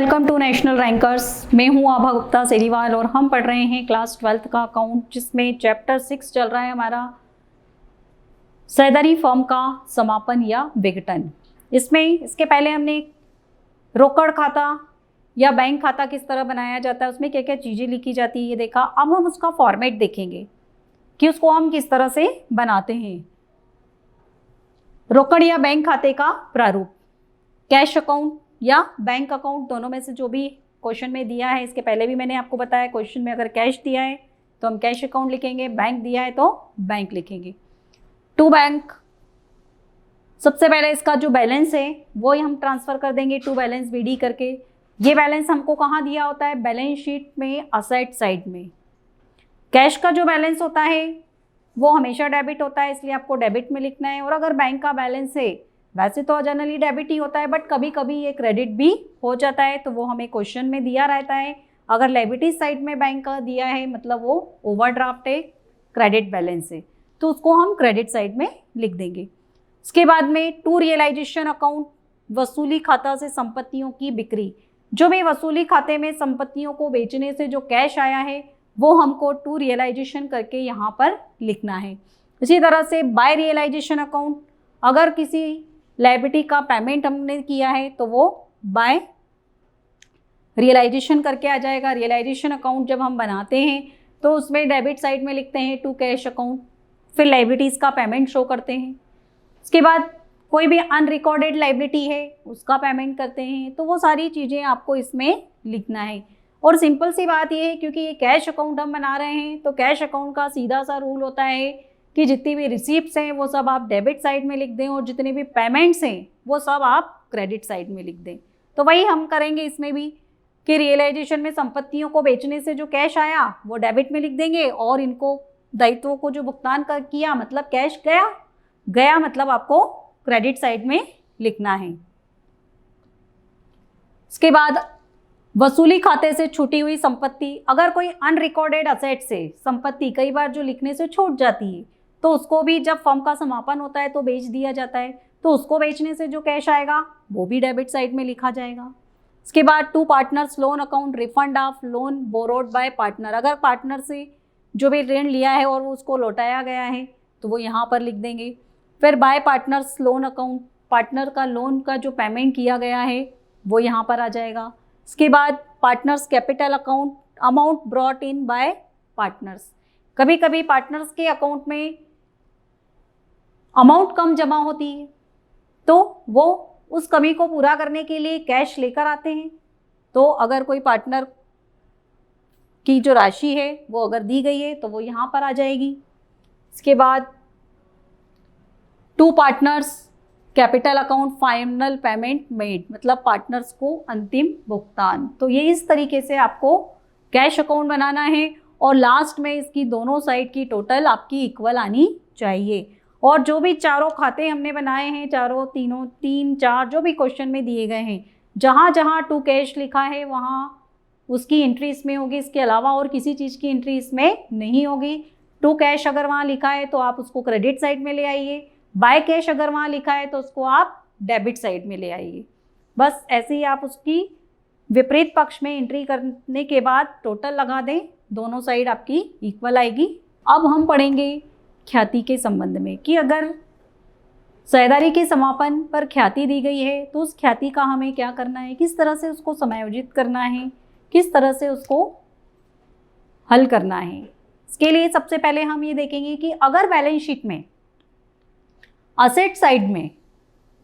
Welcome to national rankers. मैं हूं आभा गुप्ता सेरीवाल और हम पढ़ रहे हैं क्लास 12th का अकाउंट, जिसमें चैप्टर 6 चल रहा है हमारा सैदारी फर्म का समापन या विघटन। इसके पहले हमने रोकड़ खाता या बैंक खाता किस तरह बनाया जाता है, उसमें क्या क्या चीज़ें लिखी जाती है ये देखा। अब हम उसका फॉर्मेट देखेंगे कि उसको हम किस तरह से बनाते हैं। रोकड़ या बैंक खाते का प्रारूप, कैश अकाउंट या बैंक अकाउंट, दोनों में से जो भी क्वेश्चन में दिया है। इसके पहले भी मैंने आपको बताया, क्वेश्चन में अगर कैश दिया है तो हम कैश अकाउंट लिखेंगे, बैंक दिया है तो बैंक लिखेंगे। टू बैंक, सबसे पहले इसका जो बैलेंस है वो हम ट्रांसफ़र कर देंगे टू बैलेंस BD करके। ये बैलेंस हमको कहाँ दिया होता है? बैलेंस शीट में असेट साइड में। कैश का जो बैलेंस होता है वो हमेशा डेबिट होता है, इसलिए आपको डेबिट में लिखना है। और अगर बैंक का बैलेंस है, वैसे तो जनरली डेबिट ही होता है, बट कभी कभी ये क्रेडिट भी हो जाता है, तो वो हमें क्वेश्चन में दिया रहता है। अगर लायबिलिटी साइड में बैंक का दिया है मतलब वो ओवरड्राफ्ट है, क्रेडिट बैलेंस है, तो उसको हम क्रेडिट साइड में लिख देंगे। इसके बाद में टू रियलाइजेशन अकाउंट, वसूली खाता से संपत्तियों की बिक्री। जो भी वसूली खाते में संपत्तियों को बेचने से जो कैश आया है वो हमको टू रियलाइजेशन करके यहाँ पर लिखना है। इसी तरह से बाय रियलाइजेशन अकाउंट, अगर किसी लायबिलिटी का पेमेंट हमने किया है तो वो बाय रियलाइजेशन करके आ जाएगा। रियलाइजेशन अकाउंट जब हम बनाते हैं तो उसमें डेबिट साइड में लिखते हैं टू कैश अकाउंट, फिर लायबिलिटीज़ का पेमेंट शो करते हैं। उसके बाद कोई भी अनरिकॉर्डेड लायबिलिटी है उसका पेमेंट करते हैं। तो वो सारी चीज़ें आपको इसमें लिखना है। और सिंपल सी बात ये है, क्योंकि ये कैश अकाउंट हम बना रहे हैं तो कैश अकाउंट का सीधा सा रूल होता है कि जितनी भी रिसीप्ट्स हैं वो सब आप डेबिट साइड में लिख दें और जितने भी पेमेंट्स हैं वो सब आप क्रेडिट साइड में लिख दें। तो वही हम करेंगे इसमें भी कि रियलाइजेशन में संपत्तियों को बेचने से जो कैश आया वो डेबिट में लिख देंगे, और इनको दायित्वों को जो भुगतान किया मतलब कैश गया मतलब आपको क्रेडिट साइड में लिखना है। इसके बाद वसूली खाते से छूटी हुई संपत्ति, अगर कोई अनरिकॉर्डेड असेट से संपत्ति कई बार जो लिखने से छूट जाती है तो उसको भी जब फर्म का समापन होता है तो बेच दिया जाता है, तो उसको बेचने से जो कैश आएगा वो भी डेबिट साइड में लिखा जाएगा। इसके बाद to partners loan account, refund of loan borrowed by partner, अगर पार्टनर से जो भी ऋण लिया है और उसको लौटाया गया है तो वो यहाँ पर लिख देंगे। फिर bye partners loan account, partner का लोन का जो पेमेंट किया गया है वो यहाँ पर आ जाएगा। इसके बाद partners capital account, amount brought in by partners, कभी कभी पार्टनर्स के अकाउंट में अमाउंट कम जमा होती है तो वो उस कमी को पूरा करने के लिए कैश लेकर आते हैं। तो अगर कोई पार्टनर की जो राशि है वो अगर दी गई है तो वो यहाँ पर आ जाएगी। इसके बाद to partners capital account final payment made, मतलब पार्टनर्स को अंतिम भुगतान। तो ये इस तरीके से आपको कैश अकाउंट बनाना है और लास्ट में इसकी दोनों साइड की टोटल आपकी इक्वल आनी चाहिए। और जो भी चारों खाते हमने बनाए हैं, चारों तीनों 3 4 जो भी क्वेश्चन में दिए गए हैं, जहाँ जहाँ टू कैश लिखा है वहाँ उसकी एंट्री इसमें होगी, इसके अलावा और किसी चीज़ की एंट्री इसमें नहीं होगी। टू कैश अगर वहाँ लिखा है तो आप उसको क्रेडिट साइड में ले आइए, बाय कैश अगर वहाँ लिखा है तो उसको आप डेबिट साइड में ले आइए। बस ऐसे ही आप उसकी विपरीत पक्ष में एंट्री करने के बाद टोटल लगा दें, दोनों साइड आपकी इक्वल आएगी। अब हम पढ़ेंगे ख्याति के संबंध में कि अगर सैदारी के समापन पर ख्याति दी गई है तो उस ख्याति का हमें क्या करना है, किस तरह से उसको समायोजित करना है, किस तरह से उसको हल करना है। इसके लिए सबसे पहले हम ये देखेंगे कि अगर बैलेंस शीट में असेट साइड में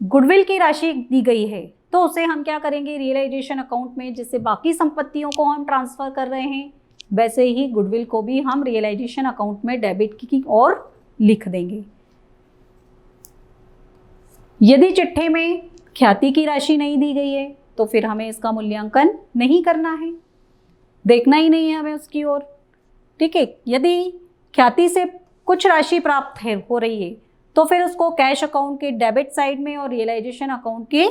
गुडविल की राशि दी गई है तो उसे हम क्या करेंगे, रियलाइजेशन अकाउंट में जिससे बाकी संपत्तियों को हम ट्रांसफ़र कर रहे हैं वैसे ही गुडविल को भी हम रियलाइजेशन अकाउंट में डेबिट की ओर लिख देंगे। यदि चिट्ठे में ख्याति की राशि नहीं दी गई है तो फिर हमें इसका मूल्यांकन नहीं करना है, देखना ही नहीं है हमें उसकी ओर। ठीक है, यदि ख्याति से कुछ राशि प्राप्त हो रही है तो फिर उसको कैश अकाउंट के डेबिट साइड में और रियलाइजेशन अकाउंट के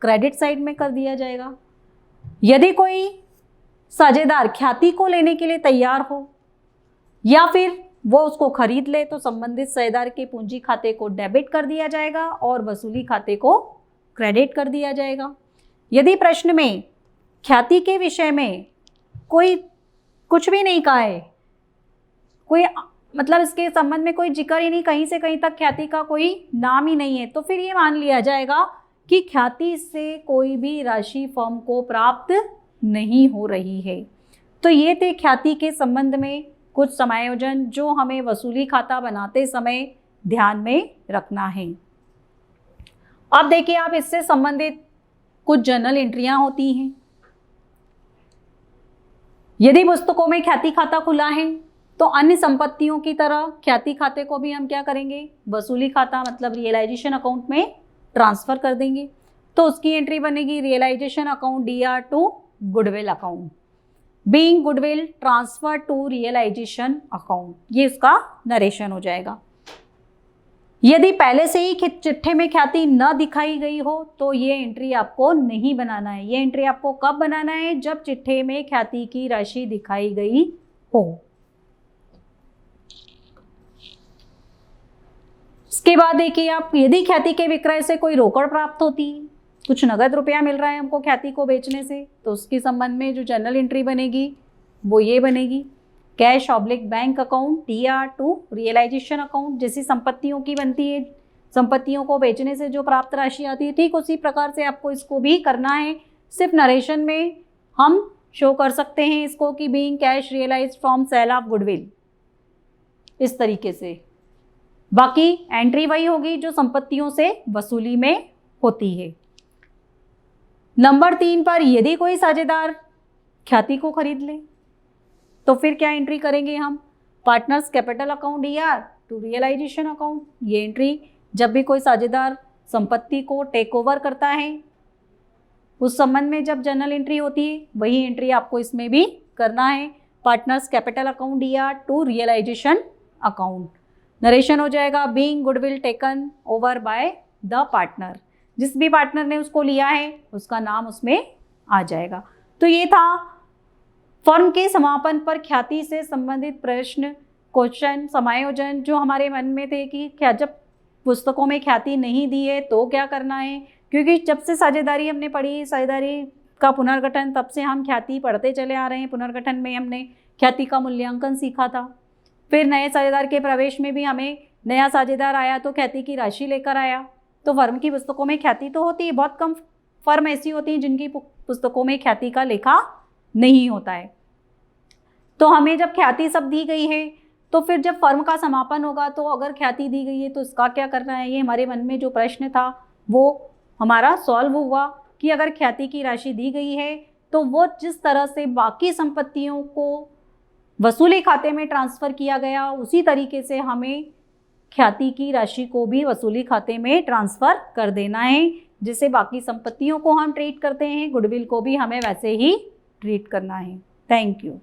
क्रेडिट साइड में कर दिया जाएगा। यदि कोई साझेदार ख्याति को लेने के लिए तैयार हो या फिर वो उसको खरीद ले तो संबंधित साझेदार के पूंजी खाते को डेबिट कर दिया जाएगा और वसूली खाते को क्रेडिट कर दिया जाएगा। यदि प्रश्न में ख्याति के विषय में कोई कुछ भी नहीं कहा है, कोई मतलब इसके संबंध में कोई जिक्र ही नहीं, कहीं से कहीं तक ख्याति का कोई नाम ही नहीं है, तो फिर ये मान लिया जाएगा कि ख्याति से कोई भी राशि फर्म को प्राप्त नहीं हो रही है। तो ये थे ख्याति के संबंध में कुछ समायोजन जो हमें वसूली खाता बनाते समय ध्यान में रखना है। अब देखिए, आप इससे संबंधित कुछ जर्नल एंट्रियां होती हैं। यदि पुस्तकों में ख्याति खाता खुला है तो अन्य संपत्तियों की तरह ख्याति खाते को भी हम क्या करेंगे, वसूली खाता मतलब रियलाइजेशन अकाउंट में ट्रांसफर कर देंगे। तो उसकी एंट्री बनेगी realisation account DR to goodwill account, being goodwill transfer to realisation account, ये उसका नरेशन हो जाएगा। यदि पहले से ही चिट्ठे में ख्याति न दिखाई गई हो तो ये एंट्री आपको नहीं बनाना है। ये एंट्री आपको कब बनाना है, जब चिट्ठे में ख्याति की राशि दिखाई गई हो। इसके बाद देखिए आप, यदि ख्याति के विक्रय से कोई रोकड़ प्राप्त होती है, कुछ नगद रुपया मिल रहा है हमको ख्याति को बेचने से, तो उसके संबंध में जो जर्नल एंट्री बनेगी वो ये बनेगी, cash oblique bank account DR to realisation account. जैसी संपत्तियों की बनती है, संपत्तियों को बेचने से जो प्राप्त राशि आती है, ठीक उसी प्रकार से आपको इसको भी करना है। सिर्फ नरेशन में हम शो कर सकते हैं इसको कि being cash realised from sale of goodwill, इस तरीके से। बाकी एंट्री वही होगी जो संपत्तियों से वसूली में होती है। नंबर 3 पर, यदि कोई साझेदार ख्याति को खरीद ले तो फिर क्या एंट्री करेंगे हम, partners capital account DR to realisation account. ये एंट्री जब भी कोई साझेदार संपत्ति को टेक ओवर करता है उस संबंध में जब जर्नल एंट्री होती है, वही एंट्री आपको इसमें भी करना है, partners capital account DR to realisation account. Narration हो जाएगा, being goodwill taken over by the partner, जिस भी पार्टनर ने उसको लिया है उसका नाम उसमें आ जाएगा। तो ये था फर्म के समापन पर ख्याति से संबंधित प्रश्न, क्वेश्चन, समायोजन जो हमारे मन में थे कि क्या जब पुस्तकों में ख्याति नहीं दी है तो क्या करना है। क्योंकि जब से साझेदारी हमने पढ़ी, साझेदारी का पुनर्गठन, तब से हम ख्याति पढ़ते चले आ रहे हैं। पुनर्गठन में हमने ख्याति का मूल्यांकन सीखा था, फिर नए साझेदार के प्रवेश में भी हमें नया साझेदार आया तो ख्याति की राशि लेकर आया। तो फर्म की पुस्तकों में ख्याति तो होती है, बहुत कम फर्म ऐसी होती हैं जिनकी पुस्तकों में ख्याति का लेखा नहीं होता है। तो हमें जब ख्याति सब दी गई है तो फिर जब फर्म का समापन होगा तो अगर ख्याति दी गई है तो इसका क्या करना है, ये हमारे मन में जो प्रश्न था वो हमारा सॉल्व हुआ कि अगर ख्याति की राशि दी गई है तो वो जिस तरह से बाकी संपत्तियों को वसूली खाते में ट्रांसफ़र किया गया उसी तरीके से हमें ख्याति की राशि को भी वसूली खाते में ट्रांसफ़र कर देना है। जिससे बाकी संपत्तियों को हम ट्रीट करते हैं, गुडविल को भी हमें वैसे ही ट्रीट करना है। Thank you.